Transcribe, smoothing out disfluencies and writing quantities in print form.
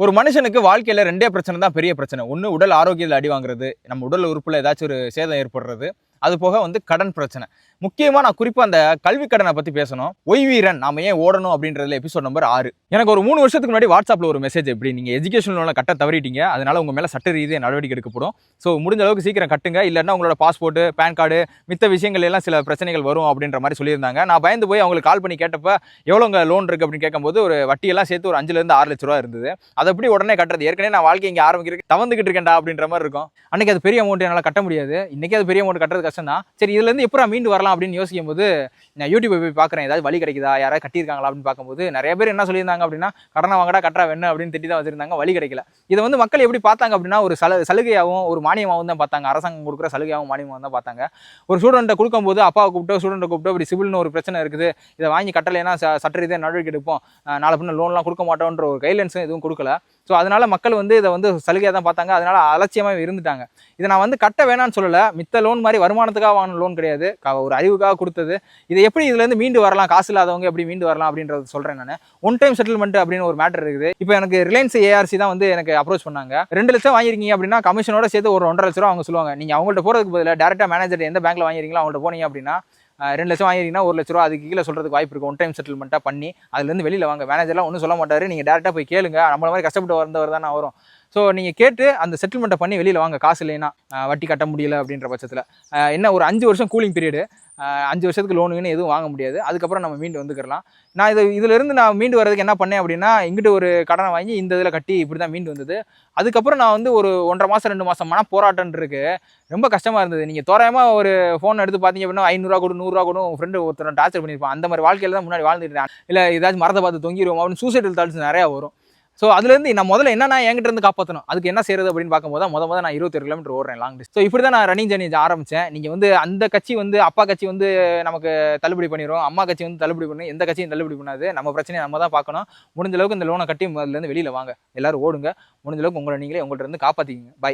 ஒரு மனுஷனுக்கு வாழ்க்கையில 2 பிரச்சனை தான் பெரிய பிரச்சனை. ஒண்ணு உடல் ஆரோக்கியத்துல அடி வாங்குறது, நம்ம உடல் உறுப்புல ஏதாச்சும் ஒரு சேதம் ஏற்படுறது. அது போக கடன் பிரச்சனை. முக்கியமா நான் குறிப்பா அந்த கல்வி கடன பத்தி பேசணும். "ஒய்வீரன் நாம ஏன் ஓடணும்?" அப்படின்றதுல எபிசோட் நம்பர் 6. எனக்கு ஒரு 3 வருஷத்துக்கு முன்னாடி WhatsAppல ஒரு மெசேஜ் இப்படி நீங்க எஜுகேஷன் லோன கட்ட தவறிட்டீங்க. அதனால உங்க மேல சட்ட ரீதியா நடவடிக்கை எடுக்கப்படும். சோ முடிஞ்ச அளவுக்கு சீக்கிரம் கட்டுங்க. இல்லன்னா உங்களோட பாஸ்போர்ட், பான் கார்டு மித்த விஷயங்கள் எல்லாம் சில பிரச்சனைகள் வரும் அப்படின்ற மாதிரி சொல்லியிருந்தாங்க. நான் பயந்து போய் அவங்களுக்கு கால் பண்ணி கேட்டப்ப, "எவ்வளோங்க லோன் இருக்கு?" அப்படின்னு கேட்கும்போது ஒரு வட்டியெல்லாம் சேர்த்து ஒரு 5 லருந்து 6 லட்சம் ரூபாய் இருந்தது. அதை எப்படி உடனே கட்டுறது? ஏற்கனவே நான் வாழ்க்கை இங்க ஆரம்பிக்கிறதுக்கு தவந்துகிட்டு இருக்கேன்டா அப்படின்ற மாதிரி இருக்கும். அன்னைக்கு அது பெரிய அமௌண்ட் என்னால கட்ட முடியாது. இன்னைக்கு அது பெரிய அமௌண்ட் கட்டுறது கஷ்டம் தான். சரி இதுல இருந்து எப்பறம் மீண்டு வரலாம் அப்படின்னு யோசிக்கும் போது நான் யூடியூப் போய் பார்க்குறேன். ஏதாவது வழி கிடைக்குதா? யாராவது கட்டியிருக்காங்களா அப்படின்னு பார்க்கும்போது நிறைய பேர் என்ன சொல்லியிருந்தாங்க அப்படின்னா, கடனை வாங்கடா கட்டுறா வேணும் அப்படின்னு திட்டி தான் வச்சிருந்தாங்க. வழி கிடைக்கல. இதை மக்கள் எப்படி பார்த்தாங்க அப்படின்னா, ஒரு சலுகையாகவும் ஒரு மானியமாகவும் தான் பார்த்தாங்க. அரசாங்கம் கொடுக்குற சலுகையாகவும் மானியமாகவும் தான் பார்த்தாங்க. ஒரு ஸ்டூடெண்ட்டை கொடுக்கும்போது அப்பாவை கூப்பிட்டு ஸ்டூடெண்ட்டை கூப்பிட்டு இப்படி சிவில்னு ஒரு பிரச்சனை இருக்குது, இதை வாங்கி கட்டலைன்னா சட்ட ரீதியாக நடவடிக்கை எடுப்போம், நாளை பின்ன லோன்லாம் கொடுக்க மாட்டோன்ற ஒரு கைட்லைன்ஸும் எதுவும் கொடுக்கல. ஸோ அதனால மக்கள் இதை சலுகையாக தான் பார்த்தாங்க. அதனால அலட்சியமாக இருந்துட்டாங்க. இதை நான் கட்ட வேணான்னு சொல்லலை. மித்த லோன் மாதிரி வருமானத்துக்காக வாங்கின லோன் கிடையாது, ஒரு அறிவுக்காக கொடுத்தது. இதை எப்படி இதுலேருந்து மீண்டு வரலாம், காசு இல்லாதவங்க எப்படி மீண்டு வரலாம் அப்படின்றத சொல்கிறேன் நான். ஒன் டைம் செட்டில்மெண்ட் அப்படின்னு ஒரு மேட்டர் இருக்குது. இப்போ எனக்கு ரிலையன்ஸ் ஏஆர்சி தான் எனக்கு அப்ரோச் பண்ணாங்க. 2 லட்சம் வாங்கிருக்கீங்க அப்படின்னா கமிஷனோட சேர்த்து ஒரு 1.5 லட்சம் ரூபா அவங்க சொல்லுவாங்க. நீங்கள் அவங்கள்ட்ட போகிறதுக்கு பதிலாக டேரெக்டாக மேனேஜர் எந்த பேங்க்ல வாங்கிருக்கீங்களோ அவங்கள்ட்ட போனீங்க அப்படின்னா 2 லட்சம் வாங்கிருக்கீங்கன்னா 1 லட்ச ரூபா அதுக்கு கீழே சொல்றதுக்கு வாய்ப்பு இருக்கு. ஒன் டைம் செட்டில்மெண்ட்டாக பண்ணி அதுலேருந்து வெளியில் வாங்க. மேனேஜர்லாம் ஒன்றும் சொல்ல மாட்டாரு. நீங்கள் டேரெக்டாக போய் கேளுங்க. நம்மள மாதிரி கஷ்டப்பட்டு வந்தவர் தானே வரும். ஸோ நீங்கள் கேட்டு அந்த செட்டில்மெண்ட்டை பண்ணி வெளியில் வாங்க. காசு இல்லைன்னா வட்டி கட்ட முடியல அப்படின்ற பட்சத்தில் என்ன ஒரு 5 வருஷம் கூலிங் பீரியடு. 5 வருஷத்துக்கு லோனுன்னு எதுவும் வாங்க முடியாது. அதுக்கப்புறம் நம்ம மீண்டு வந்துக்கலாம். நான் இதிலிருந்து நான் மீண்டு வரதுக்கு என்ன பண்ணேன் அப்படின்னா, இங்கிட்டு ஒரு கடனை வாங்கி இந்த இதில் கட்டி இப்படி தான் மீண்டு வந்தது. அதுக்கப்புறம் நான் ஒரு 1.5 மாதம் 2 மாதம் மன போராட்டம் இருக்கு. ரொம்ப கஷ்டமாக இருந்தது. நீங்கள் தோராயமாக ஒரு ஃபோன் எடுத்து பார்த்தீங்க அப்படின்னா 500 கொடு 100 கொடு உங்கள் ஃப்ரெண்டு ஒருத்தர் டார்ச்சர் பண்ணியிருப்பான். அந்த மாதிரி வாழ்க்கையில் தான் முன்னாடி வாழ்ந்துட்டு இருந்தேன். இல்லை ஏதாச்சும் மரத்தை பார்த்து தொங்கிடுவோம் அப்படின்னு சூசைடல் தாட்ஸ் நிறையா வரும். ஸோ அதுலேருந்து நான் முதல்ல என்னன்னா என்கிட்ட இருந்து காப்பாற்றணும். அதுக்கு என்ன செய்யறது அப்படின்னு பார்க்கும்போது தான் நான் 21 கிலோமீட்டர் ஓடுறேன் லாங் டிஸ்டன்ஸ். ஸோ இப்படி தான் நான் ரன்னிங் ஜர்னி ஆரம்பித்தேன். நீங்கள் அந்த கட்சி அப்பா கட்சி நமக்கு தள்ளுபடி பண்ணிடும், அம்மா கட்சி தள்ளுபடி பண்ணி எந்த கட்சியும் தள்ளுபடி பண்ணாது. நம்ம பிரச்சனையை நம்ம தான் பார்க்கணும். முடிஞ்ச அளவுக்கு இந்த லோனை கட்டி அதுலேருந்து வெளியில் வாங்க. எல்லாரும் ஓடுங்க. முடிஞ்ச அளவுக்கு உங்களை நீங்களே உங்கள்கிட்ட இருந்து காப்பாற்றிக்கிங்க. பை.